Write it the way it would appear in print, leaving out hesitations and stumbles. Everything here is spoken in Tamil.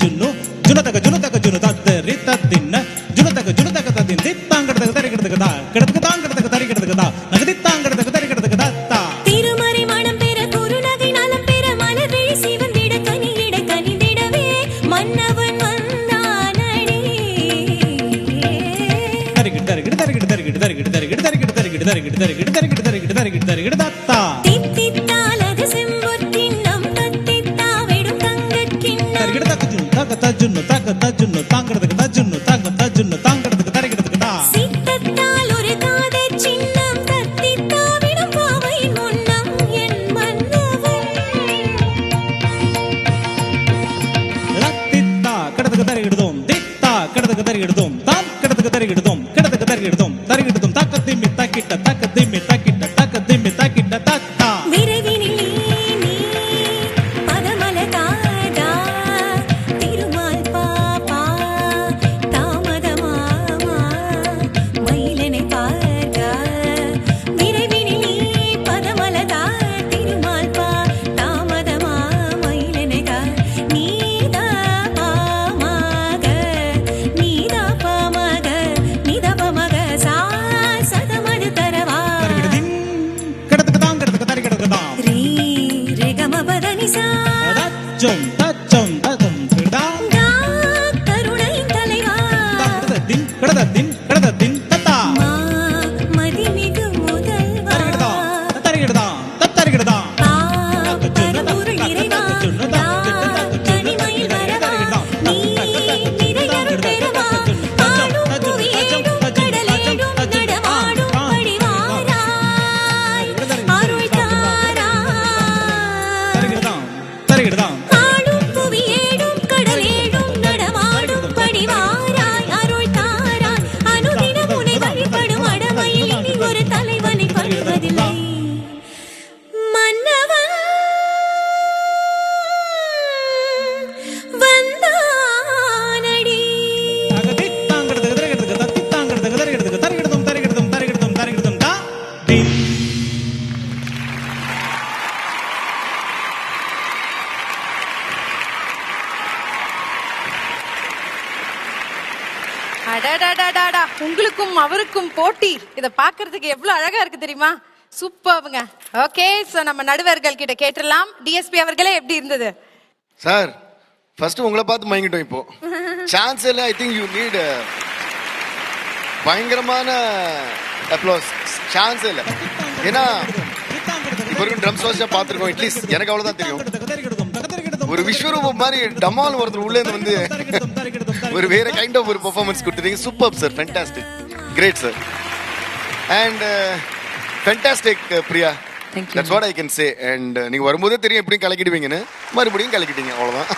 ಜುನ್ನು ಜುನತಕ ಜುನತಕ ಜುನು ತತ್ತರಿ ತತ್ತಿನ್ನ ಜುನತಕ ಜುನತಕ ತತ್ತಿನ ದಿತ್ತಾಂಗಡತಕ ತರಿ ಗಿಡತಕ ತಾ ಗಿಡತಕ ತಾಂಗಡತಕ ತರಿ ಗಿಡತಕ ತಾ ನಗದಿತ್ತಾಂಗಡತಕ ತರಿ ಗಿಡತಕ ತಾ திருமறை மனம் பெற குருநகை நலம் பெற மலர் விழி சிவந்திட கனியிட கனிந்திடவே மன்னவன் வந்தானடி தரி கிட தரி கிட தரி கிட தரி கிட தரி கிட தரி கிட தரி கிட தரி கிட தரி கிட தரி கிட தரி கிட தரி கிட தரி கிட தரி கிட தா தித்தித்தாலது செம்பொற்கிண்ணம் தத்தித்தாவிடும் தங்கக்கிண்ணம் தரி கிட தக்க ஜுன்னு தக்க தஜுன்னு தக்க தஜுன்னு தாங்கடதක தஜுன்னு தக்க தஜுன்னு தாங்கடதක தரி கிடதක தா சித்தத்தால் ஒரு காதற் சின்னம் தத்தித்தாவிடும் பாவை முன்னம் என் மன்னவன் லத்தித்தா கடதக தரி கிடதும் தித்தா கடதக தரி கிடதும் தாம் கடதக தரி கிடதும் கடதக தரி கிடதும் தரி கிடதும் தக்க திம்மி தக்கிட்ட தக்க திம்மி தக்கிட்ட தக்க திம்மி தக்கிட்ட தத்தா விரைவினில் நீ பதமல தாதா திருமால் பாப்பா தாமதமாமா மயிலனை பார்க்க விரைவினில் நீ பதமல தா திருமால் பா தாமதமா மயிலனை கா நீதா பாமக நீதா பாமக நீதா பாமக சா சதமது தரவா தரி கிடதின் கடதக தாம் கடதக தரி கிடதக தா ரீ ரேகம பதனிசா தச்சம் தச்சம் ததம் கிடா கா கருணை தலைவா கடததின் கடததின் கடததின் தத்தா மா மதிமிகு முதல்வா தரி கிடதா தரி கிடதா தரி கிடதா பா பரம்பொருள் இறைவா தா கனிமயில் வரவா நீ நிறையருள் பெறவா ஆடும் புவியேடும் கடலேடும் நடமாடும் படிவாராய் அருள் தாராய் தரி கிடதா தரி கிடதா ஆடும் புவியேடும் கடலேடும் நடமாடும் படிவாராய் அருள் தாராய் அனுதினம் உன்னை வழிபடும் அடமையில் இனி ஒரு தலைவனை பணிவதில்லை மன்னவன் வந்தானடி தகதித்தாங்கடதக தரி கிடதக தத்தித்தாங்கடதக தரி கிடதக தரி கிடதும் தரி கிடதும் தரி கிடதும் தரி கிடதும் தா டின் அடடடடடா, உங்களுக்கும் அவருக்கும் போட்டி. இத பாக்குறதுக்கு எவ்வளவு அழகா இருக்கு தெரியுமா? சூப்பர்ங்க. ஓகே, சோ நம்ம நடுவர்கள் கிட்ட கேட்டலாம். டிஎஸ்பி அவர்களே எப்படி இருந்தது? சார் ஃபர்ஸ்ட் உங்களை பார்த்து மயங்கிட்டோம். இப்போ சான்ஸ் இல்லை. ஐ திங்க் யூ நீட் பயங்கரமான அப்ளோஸ். சான்ஸ் இல்லை. ஏன்னா இப்போ வரைக்கும் ட்ரம்ஸ் வாட்சா பார்த்துருக்கோம். அட்லீஸ்ட் எனக்கு அவ்வளோதான் தெரியும். ஒரு விஸ்வரூபம் மாதிரி டமால் ஒருத்தர் உள்ளே வந்து ஒரு வேற கைண்ட் ஆஃப் ஒரு பெர்ஃபார்மன்ஸ் கொடுத்துட்டீங்க. Super sir, fantastic, great sir, and fantastic Priya. That's what I can say. And நீங்க வரும்போதே தெரியும் எப்படியும் கலக்கிடுவீங்கன்னு. மறுபடியும் கலக்கிட்டீங்க, அவ்வளோதான்.